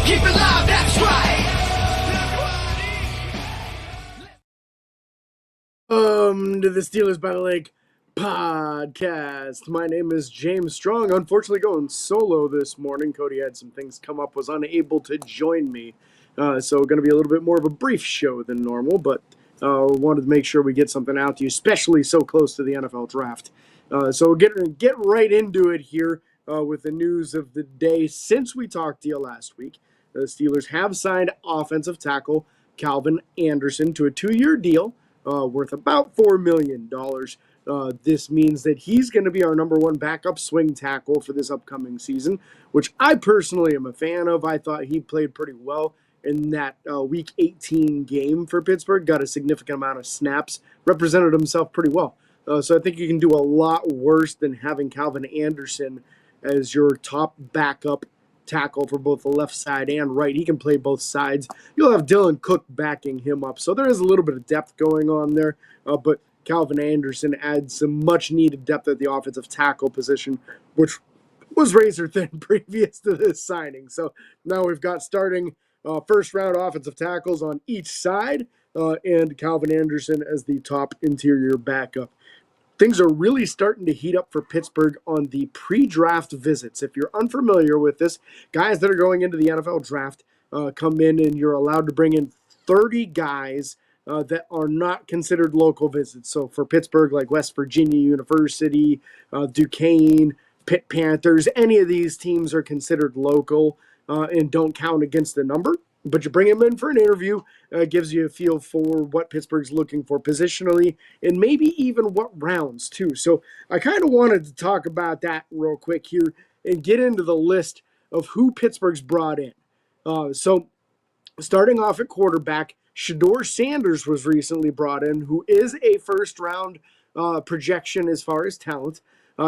Keep it live, that's right. To the Steelers by the Lake podcast. My name is James Strong. Unfortunately, going solo this morning. Cody had some things come up, was unable to join me. So going to be a little bit more of a brief show than normal, but wanted to make sure we get something out to you, especially so close to the NFL draft. So we're going to get right into it here with the news of the day. Since we talked to you last week, the Steelers have signed offensive tackle Calvin Anderson to a 2-year deal worth about $4 million. This means that he's going to be our number one backup swing tackle for this upcoming season, which I personally am a fan of. I thought he played pretty well in that Week 18 game for Pittsburgh, got a significant amount of snaps, represented himself pretty well. So I think you can do a lot worse than having Calvin Anderson as your top backup tackle for both the left side and right. He can play both sides. You'll have Dylan Cook backing him up. So there is a little bit of depth going on there, but Calvin Anderson adds some much needed depth at the offensive tackle position, which was razor thin previous to this signing. So now we've got starting first round offensive tackles on each side and Calvin Anderson as the top interior backup. Things are really starting to heat up for Pittsburgh on the pre-draft visits. If you're unfamiliar with this, guys that are going into the NFL draft come in and you're allowed to bring in 30 guys that are not considered local visits. So for Pittsburgh, like West Virginia University, Duquesne, Pitt Panthers, any of these teams are considered local and don't count against the number. But you bring him in for an interview, gives you a feel for what Pittsburgh's looking for positionally, and maybe even what rounds, too. So I kind of wanted to talk about that real quick here and get into the list of who Pittsburgh's brought in. So starting off at quarterback, Shedeur Sanders was recently brought in, who is a first-round projection as far as talent.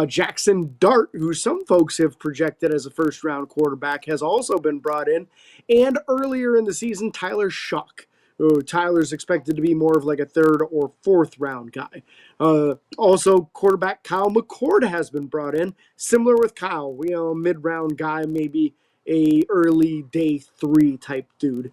Jackson Dart, who some folks have projected as a first-round quarterback, has also been brought in. And earlier in the season, Tyler Shough. Tyler's expected to be more of like a third or fourth-round guy. Also, quarterback Kyle McCord has been brought in. Similar with Kyle, mid-round guy, maybe a early day 3 type dude.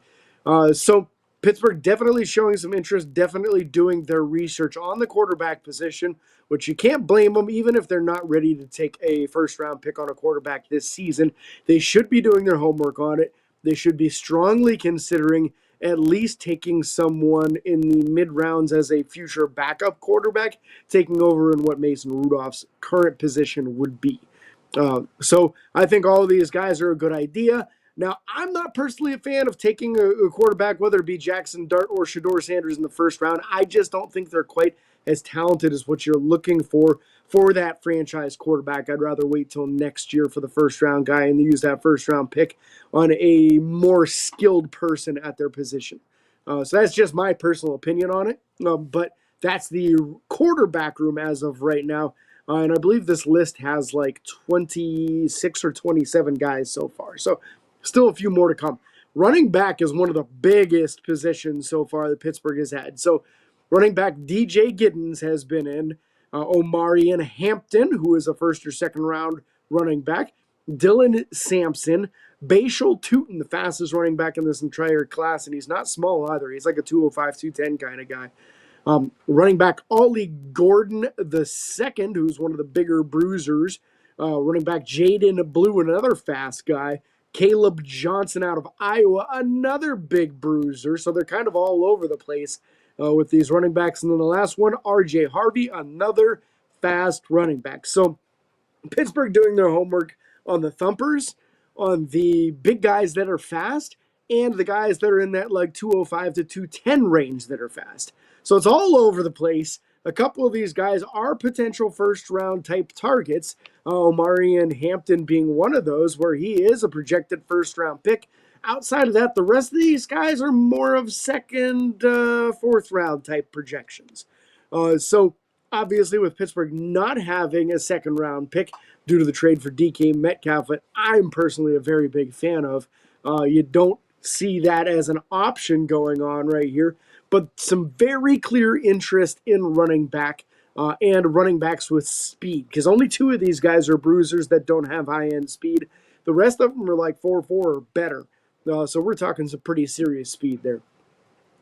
So Pittsburgh definitely showing some interest, definitely doing their research on the quarterback position, which you can't blame them, even if they're not ready to take a first-round pick on a quarterback this season. They should be doing their homework on it. They should be strongly considering at least taking someone in the mid-rounds as a future backup quarterback, taking over in what Mason Rudolph's current position would be. So I think all of these guys are a good idea. Now, I'm not personally a fan of taking a quarterback, whether it be Jackson Dart or Shedeur Sanders in the first round. I just don't think they're quite as talented as what you're looking for that franchise quarterback. I'd rather wait till next year for the first-round guy and use that first-round pick on a more skilled person at their position. So that's just my personal opinion on it. But that's the quarterback room as of right now. And I believe this list has like 26 or 27 guys so far. So still a few more to come. Running back is one of the biggest positions so far that Pittsburgh has had. So running back DJ Giddens has been in. Omarion Hampton, who is a first or second round running back. Dylan Sampson. Bashal Tutin, the fastest running back in this entire class. And he's not small either. He's like a 205, 210 kind of guy. Running back Ollie Gordon II, who's one of the bigger bruisers. Running back Jaden Blue, another fast guy. Caleb Johnson out of Iowa, another big bruiser. So they're kind of all over the place with these running backs. And then the last one, R.J. Harvey, another fast running back. So Pittsburgh doing their homework on the thumpers, on the big guys that are fast, and the guys that are in that like 205 to 210 range that are fast. So it's all over the place. A couple of these guys are potential first-round type targets. Omarion Hampton being one of those, where he is a projected first-round pick. Outside of that, the rest of these guys are more of second, fourth-round type projections. So obviously with Pittsburgh not having a second round pick due to the trade for DK Metcalf, that I'm personally a very big fan of. You don't see that as an option going on right here, but some very clear interest in running back and running backs with speed, because only two of these guys are bruisers that don't have high end speed. The rest of them are like 4.4 or better. So we're talking some pretty serious speed there.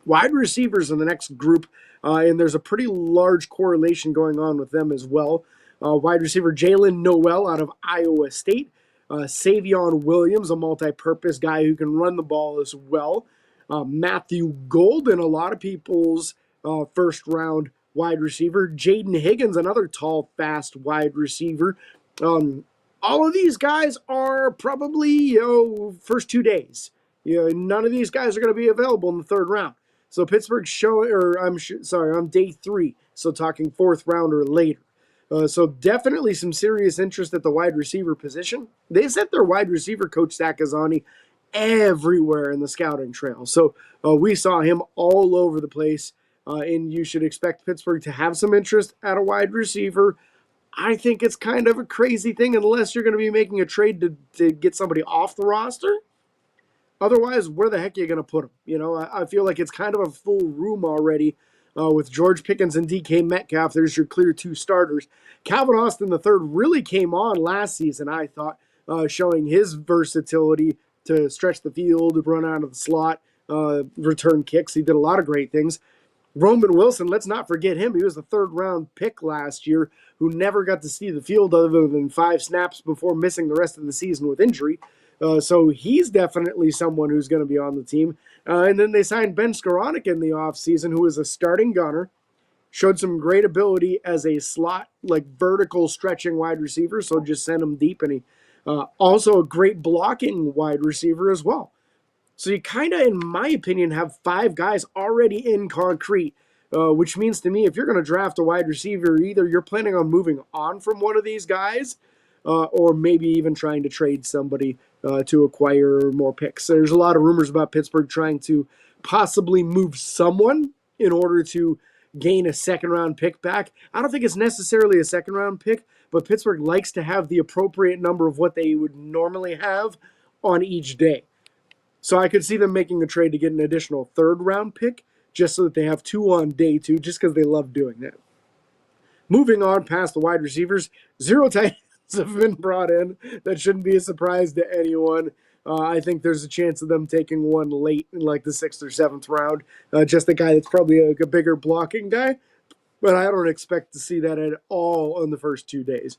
Wide receivers in the next group, and there's a pretty large correlation going on with them as well. Wide receiver Jalen Noel out of Iowa State. Savion Williams, a multi-purpose guy who can run the ball as well. Matthew Golden, a lot of people's first-round wide receiver. Jaden Higgins, another tall, fast wide receiver. All of these guys are probably first 2 days. None of these guys are going to be available in the third round. So Pittsburgh's on day 3. So talking fourth round or later. So definitely some serious interest at the wide receiver position. They sent their wide receiver coach Zach Azzanni everywhere in the scouting trail. So we saw him all over the place. And you should expect Pittsburgh to have some interest at a wide receiver. I think it's kind of a crazy thing unless you're going to be making a trade to get somebody off the roster. Otherwise, where the heck are you going to put him? I feel like it's kind of a full room already with George Pickens and DK Metcalf. There's your clear 2 starters. Calvin Austin III really came on last season, I thought, showing his versatility to stretch the field, run out of the slot, return kicks. He did a lot of great things. Roman Wilson, let's not forget him. He was the third-round pick last year who never got to see the field other than 5 snaps before missing the rest of the season with injury. So he's definitely someone who's going to be on the team. And then they signed Ben Skoranek in the offseason, who is a starting gunner, showed some great ability as a slot, like vertical stretching wide receiver, so just send him deep. And he also a great blocking wide receiver as well. So you kind of, in my opinion, have 5 guys already in concrete, which means to me, if you're going to draft a wide receiver, either you're planning on moving on from one of these guys or maybe even trying to trade somebody to acquire more picks. There's a lot of rumors about Pittsburgh trying to possibly move someone in order to gain a second-round pick back. I don't think it's necessarily a second-round pick, but Pittsburgh likes to have the appropriate number of what they would normally have on each day. So I could see them making a trade to get an additional third-round pick just so that they have 2 on day 2, just because they love doing that. Moving on past the wide receivers, 0 tight ends have been brought in. That shouldn't be a surprise to anyone. I think there's a chance of them taking one late in like the 6th or 7th round. Just a guy that's probably a bigger blocking guy. But I don't expect to see that at all in the first 2 days.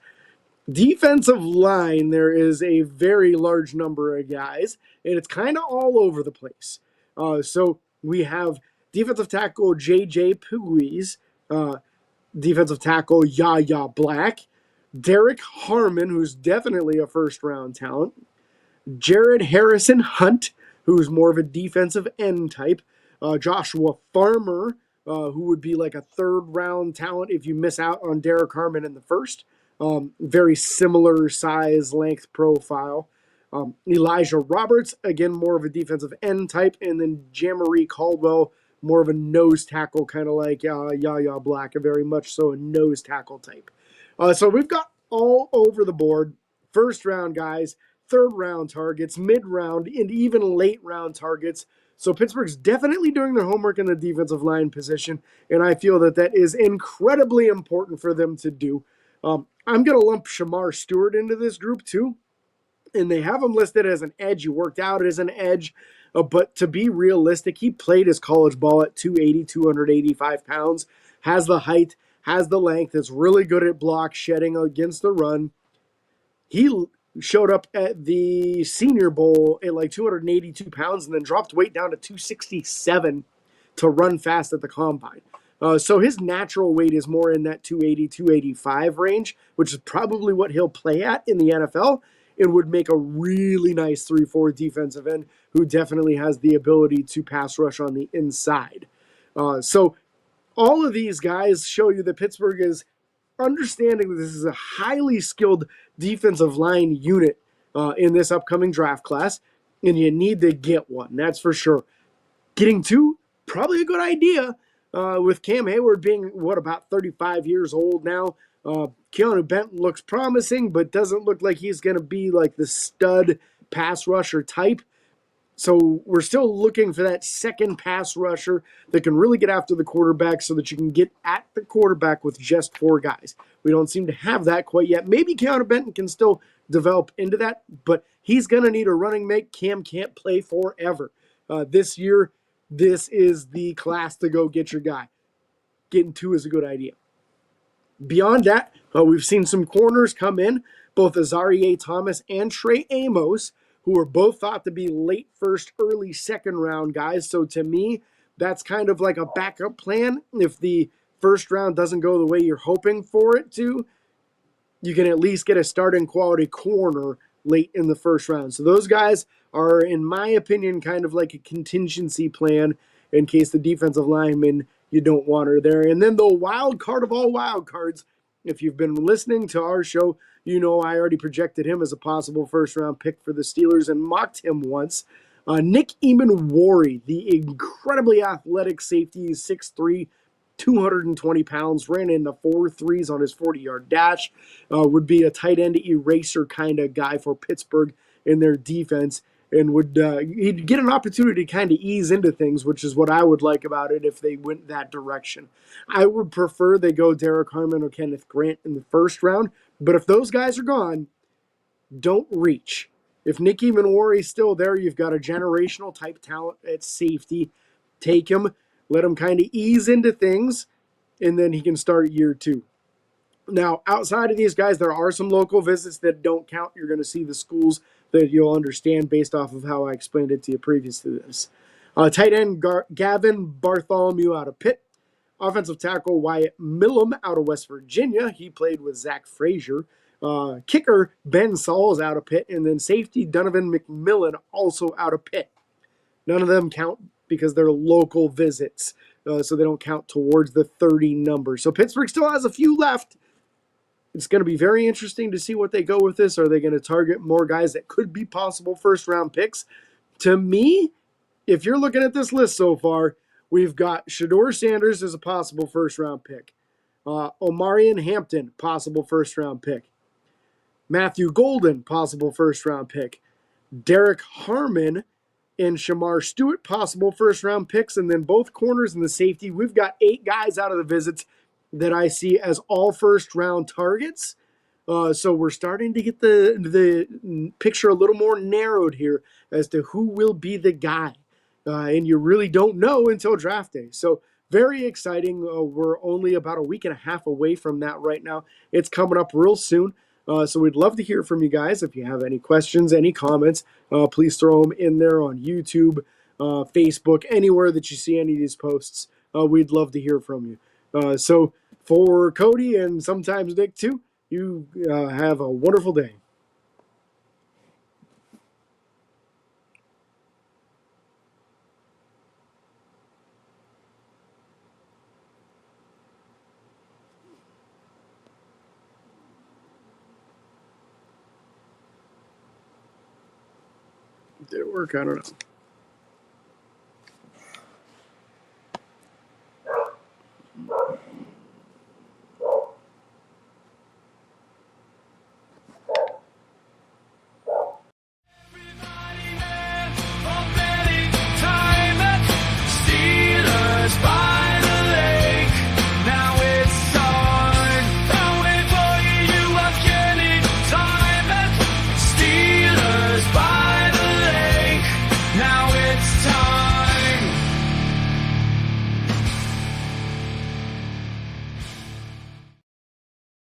Defensive line, there is a very large number of guys, and it's kind of all over the place. So we have defensive tackle J.J. Pugliese, defensive tackle Yahya Black, Derek Harmon, who's definitely a first-round talent, Jared Harrison Hunt, who's more of a defensive end type, Joshua Farmer, who would be like a third-round talent if you miss out on Derek Harmon in the first. Very similar size, length profile. Elijah Roberts, again, more of a defensive end type. And then Jamari Caldwell, more of a nose tackle, kind of like Yahya Black, a very much so a nose tackle type. So we've got all over the board, first-round guys, third-round targets, mid-round, and even late-round targets. So Pittsburgh's definitely doing their homework in the defensive line position, and I feel that is incredibly important for them to do. I'm going to lump Shamar Stewart into this group too, and they have him listed as an edge. He worked out as an edge, but to be realistic, he played his college ball at 280, 285 pounds, has the height, has the length, is really good at block shedding against the run. He showed up at the Senior Bowl at like 282 pounds and then dropped weight down to 267 to run fast at the combine. So his natural weight is more in that 280, 285 range, which is probably what he'll play at in the NFL. It would make a really nice 3-4 defensive end who definitely has the ability to pass rush on the inside. So all of these guys show you that Pittsburgh is understanding that this is a highly skilled defensive line unit in this upcoming draft class, and you need to get one, that's for sure. Getting 2, probably a good idea, with Cam Hayward being, about 35 years old now. Keanu Benton looks promising, but doesn't look like he's going to be like the stud pass rusher type. So we're still looking for that second pass rusher that can really get after the quarterback so that you can get at the quarterback with just 4 guys. We don't seem to have that quite yet. Maybe Keanu Benton can still develop into that, but he's going to need a running mate. Cam can't play forever. This year, this is the class to go get your guy. Getting 2 is a good idea. Beyond that, we've seen some corners come in, both Azareye'h Thomas and Trey Amos, who are both thought to be late first, early second round guys. So to me, that's kind of like a backup plan. If the first round doesn't go the way you're hoping for it to, you can at least get a starting quality corner late in the first round. So those guys are, in my opinion, kind of like a contingency plan in case the defensive lineman you don't want her there. And then the wild card of all wild cards, if you've been listening to our show, you know I already projected him as a possible first-round pick for the Steelers and mocked him once. Nick Emmanwori, the incredibly athletic safety, 6'3", 220 pounds, ran in the 4.3s on his 40-yard dash, would be a tight end eraser kind of guy for Pittsburgh in their defense, and he'd get an opportunity to kind of ease into things, which is what I would like about it if they went that direction. I would prefer they go Derek Harmon or Kenneth Grant in the first round, but if those guys are gone, don't reach. If Nick Emmanwori's still there, you've got a generational type talent at safety. Take him, let him kind of ease into things, and then he can start year 2. Now, outside of these guys, there are some local visits that don't count. You're going to see the schools that you'll understand based off of how I explained it to you previous to this. Tight end Gavin Bartholomew out of Pitt. Offensive tackle Wyatt Millum out of West Virginia. He played with Zach Frazier. Kicker Ben Sauls out of Pitt. And then safety Donovan McMillan also out of Pitt. None of them count because they're local visits. So they don't count towards the 30 number. So Pittsburgh still has a few left. It's going to be very interesting to see what they go with this. Are they going to target more guys that could be possible first-round picks? To me, if you're looking at this list so far, we've got Shedeur Sanders as a possible first-round pick. Omarion Hampton, possible first-round pick. Matthew Golden, possible first-round pick. Derek Harmon and Shamar Stewart, possible first-round picks. And then both corners and the safety. We've got 8 guys out of the visits that I see as all first-round targets. So we're starting to get the picture a little more narrowed here as to who will be the guy. And you really don't know until draft day. So very exciting. We're only about a week and a half away from that right now. It's coming up real soon. So we'd love to hear from you guys. If you have any questions, any comments, please throw them in there on YouTube, Facebook, anywhere that you see any of these posts. We'd love to hear from you. So for Cody and sometimes Nick too, you have a wonderful day. Did it work? I don't know.